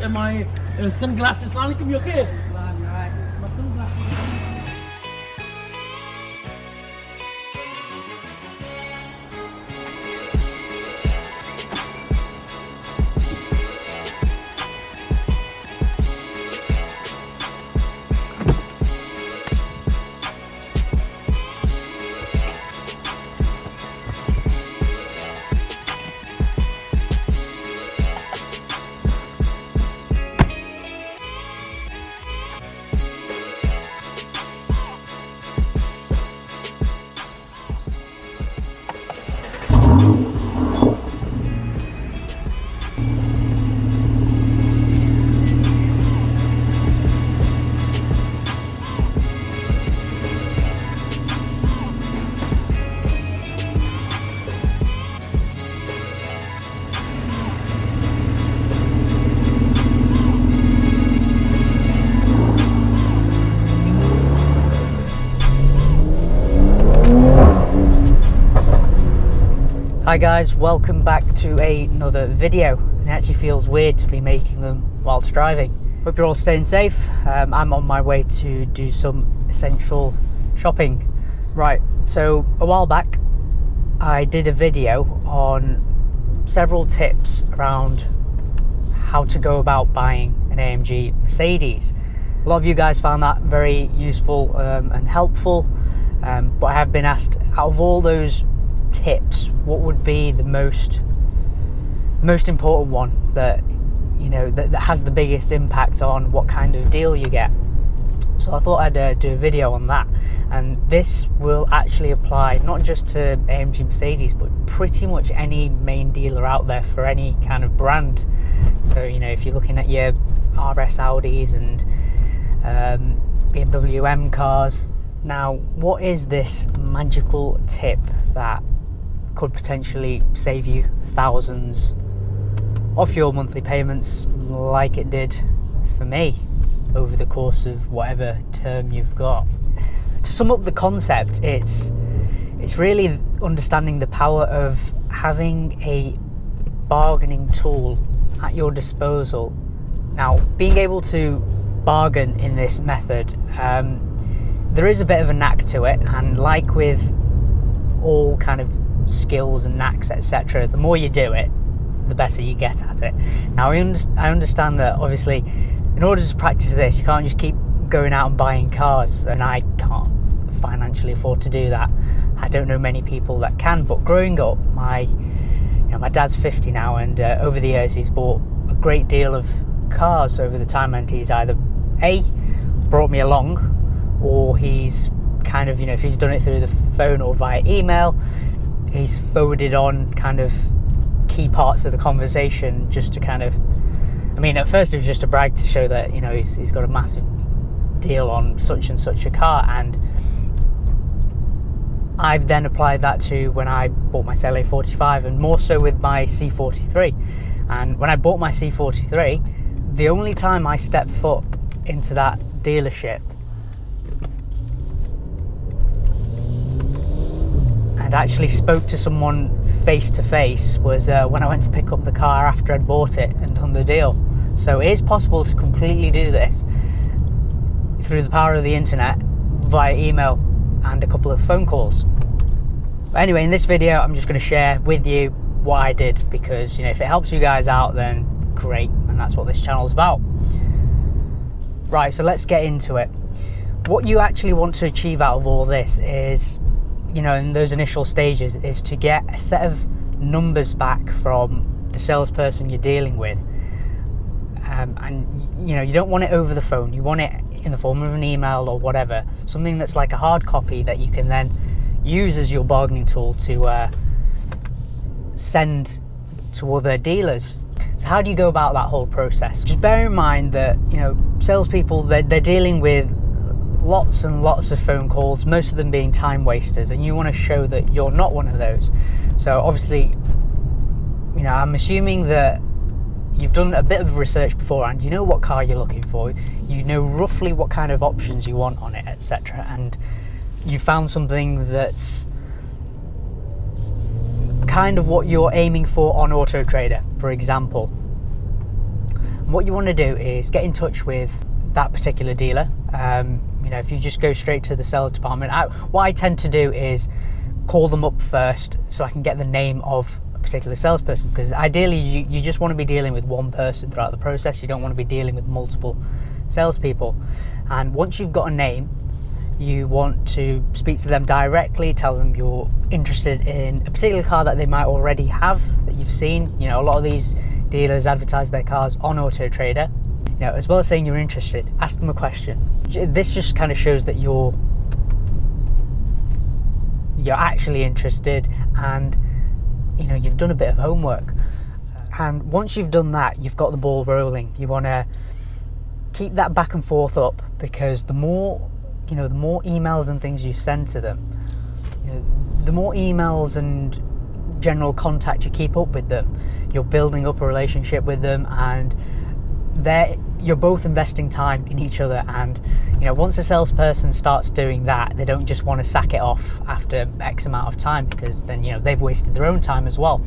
my sunglasses. Assalamualaikum, you okay? Right. My sunglasses. Hi guys, welcome back to another video. It actually feels weird to be making them whilst driving. Hope you're all staying safe. I'm on my way to do some essential shopping. Right, so a while back I did a video on several tips around how to go about buying an AMG Mercedes. A lot of you guys found that very useful and helpful, but I have been asked, out of all those tips, what would be the most important one that that has the biggest impact on what kind of deal you get? So I thought I'd do a video on that, and this will actually apply not just to AMG Mercedes but pretty much any main dealer out there for any kind of brand. So if you're looking at your RS Audis and BMW M cars. Now, what is this magical tip that could potentially save you thousands off your monthly payments, like it did for me over the course of whatever term you've got? To sum up the concept, it's really understanding the power of having a bargaining tool at your disposal. Now, being able to bargain in this method, there is a bit of a knack to it, and like with all kind of skills and knacks, etc., the more you do it, the better you get at it. Now, I understand that obviously in order to practice this, you can't just keep going out and buying cars, and I can't financially afford to do that. I don't know many people that can, but growing up, my dad's 50 now, and over the years he's bought a great deal of cars over the time, and he's either brought me along, or he's kind of, if he's done it through the phone or via email, he's forwarded on kind of key parts of the conversation just to kind of, at first it was just a brag to show that, he's got a massive deal on such and such a car, and I've then applied that to when I bought my CLA45, and more so with my C43. And when I bought my C43, the only time I stepped foot into that dealership and actually spoke to someone face to face was when I went to pick up the car after I'd bought it and done the deal. So it is possible to completely do this through the power of the internet via email and a couple of phone calls. But anyway, in this video I'm just going to share with you what I did, because if it helps you guys out, then great, and that's what this channel is about. Right, so let's get into it. What you actually want to achieve out of all this is, in those initial stages, is to get a set of numbers back from the salesperson you're dealing with. And you don't want it over the phone, you want it in the form of an email or whatever, something that's like a hard copy that you can then use as your bargaining tool to send to other dealers. So how do you go about that whole process? Just bear in mind that salespeople, they're dealing with lots and lots of phone calls, most of them being time wasters, and you want to show that you're not one of those. So obviously, I'm assuming that you've done a bit of research beforehand, you know what car you're looking for, you know roughly what kind of options you want on it, etc., and you found something that's kind of what you're aiming for on Auto Trader, for example. What you want to do is get in touch with that particular dealer. You know, if you just go straight to the sales department, what I tend to do is call them up first so I can get the name of a particular salesperson, because ideally you just want to be dealing with one person throughout the process. You don't want to be dealing with multiple salespeople. And once you've got a name, you want to speak to them directly, tell them you're interested in a particular car that they might already have, that you've seen. You know, a lot of these dealers advertise their cars on Auto Trader. You know, as well as saying you're interested, ask them a question. This just kind of shows that you're actually interested, and you know, you've done a bit of homework. And once you've done that, you've got the ball rolling. You want to keep that back and forth up, because the more, you know, the more emails and things you send to them, you know, the more emails and general contact you keep up with them, you're building up a relationship with them, and you're both investing time in each other. And you know, once a salesperson starts doing that, they don't just want to sack it off after X amount of time, because then, you know, they've wasted their own time as well.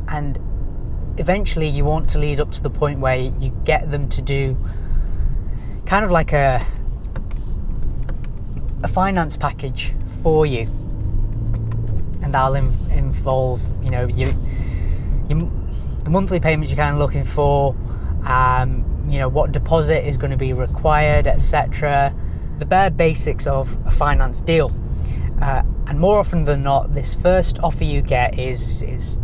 And eventually you want to lead up to the point where you get them to do kind of like a finance package for you, and that'll involve, you know, the monthly payments you're kind of looking for, you know, what deposit is going to be required, etc. The bare basics of a finance deal. And more often than not, this first offer you get is it's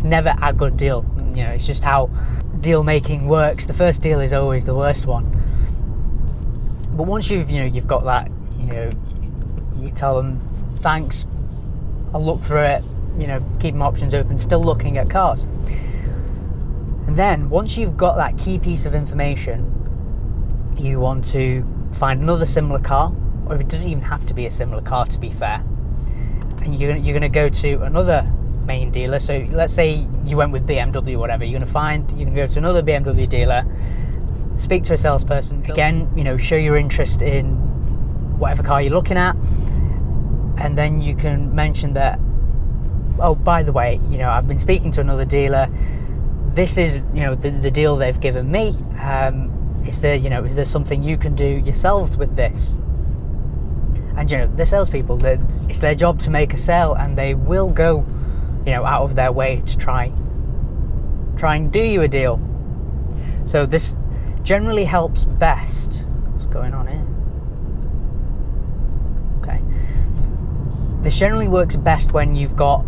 never a good deal. You know, it's just how deal making works. The first deal is always the worst one. But once you've got that, you know, you tell them, thanks, I'll look through it, you know, keep my options open, still looking at cars. And then once you've got that key piece of information, you want to find another similar car, or it doesn't even have to be a similar car, to be fair, and you're going to go to another main dealer. So let's say you went with BMW or whatever, you're going to go to another BMW dealer, speak to a salesperson again, you know, show your interest in whatever car you're looking at, and then you can mention that, oh, by the way, you know, I've been speaking to another dealer, this is, you know, the deal they've given me. Is there something you can do yourselves with this? And you know, the salespeople, it's their job to make a sale, and they will go, you know, out of their way to try and do you a deal. So this generally helps best. What's going on here? Okay. This generally works best when you've got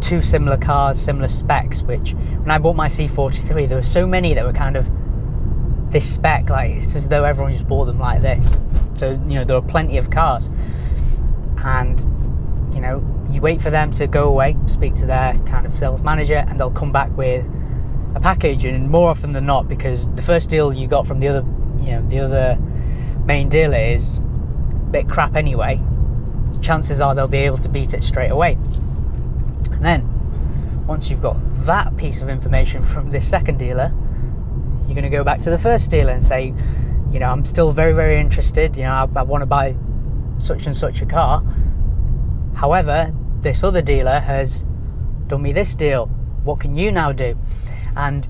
two similar cars, similar specs, which when I bought my C43, there were so many that were kind of this spec, like it's as though everyone just bought them like this. So, you know, there were plenty of cars, and you know, you wait for them to go away, speak to their kind of sales manager, and they'll come back with a package. And more often than not, because the first deal you got from the other main dealer is a bit crap anyway, chances are they'll be able to beat it straight away. And then once you've got that piece of information from this second dealer, you're going to go back to the first dealer and say, you know, I'm still very, very interested, you know, I want to buy such and such a car. However, this other dealer has done me this deal. What can you now do? And,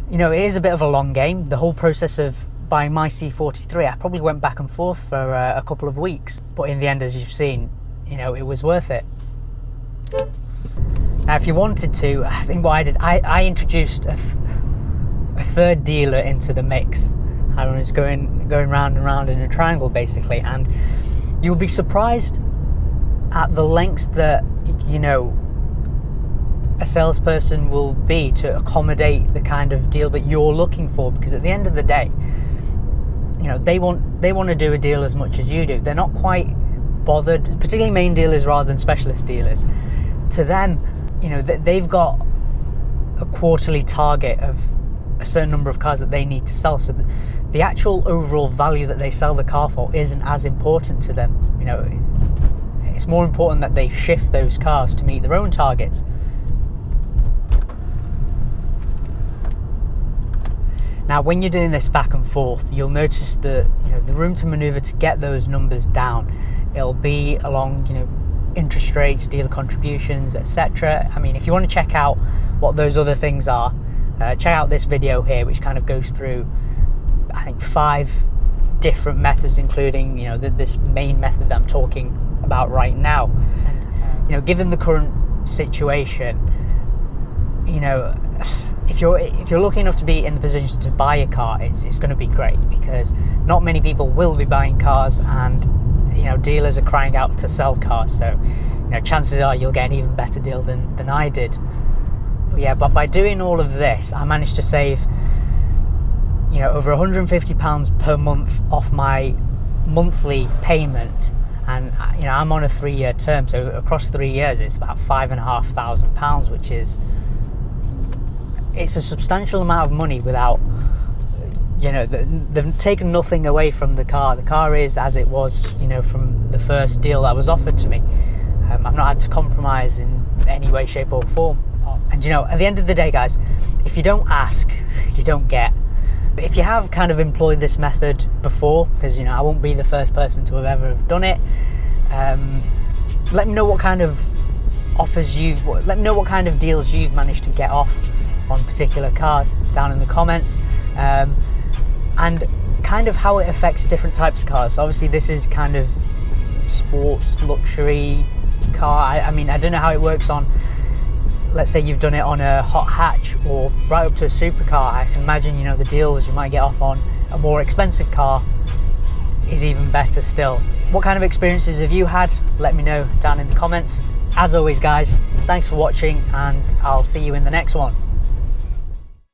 you know, it is a bit of a long game. The whole process of buying my C43, I probably went back and forth for a couple of weeks. But in the end, as you've seen, you know, it was worth it. Now, if you wanted to, I think what I did, I introduced a third dealer into the mix. I was going round and round in a triangle, basically, and you'll be surprised at the lengths that, you know, a salesperson will be to accommodate the kind of deal that you're looking for. Because at the end of the day, you know, they want to do a deal as much as you do. They're not quite bothered, particularly main dealers rather than specialist dealers. To them, you know, they've got a quarterly target of a certain number of cars that they need to sell, so the actual overall value that they sell the car for isn't as important to them. You know, it's more important that they shift those cars to meet their own targets. Now, when you're doing this back and forth, you'll notice that, you know, the room to maneuver to get those numbers down, it'll be along, you know, interest rates, dealer contributions, etc. I mean, if you want to check out what those other things are, check out this video here, which kind of goes through, I think, 5 different methods, including, you know, this main method that I'm talking about right now. And you know, given the current situation, you know, if you're lucky enough to be in the position to buy a car, it's going to be great, because not many people will be buying cars, and you know, dealers are crying out to sell cars. So you know, chances are you'll get an even better deal than I did. But yeah, but by doing all of this, I managed to save, you know, over £150 per month off my monthly payment. And you know, I'm on a 3-year term, so across 3 years it's about £5,500, which is, it's a substantial amount of money without, you know, they've taken nothing away from the car. The car is as it was, you know, from the first deal that was offered to me. I've not had to compromise in any way, shape or form. And you know, at the end of the day, guys, if you don't ask, you don't get. If you have kind of employed this method before, because you know, I won't be the first person to have ever done it, let me know what kind of offers let me know what kind of deals you've managed to get off on particular cars down in the comments, and kind of how it affects different types of cars. So obviously this is kind of sports luxury car. I mean, I don't know how it works on, let's say you've done it on a hot hatch or right up to a supercar. I can imagine, you know, the deals you might get off on a more expensive car is even better still. What kind of experiences have you had? Let me know down in the comments. As always, guys, thanks for watching, and I'll see you in the next one.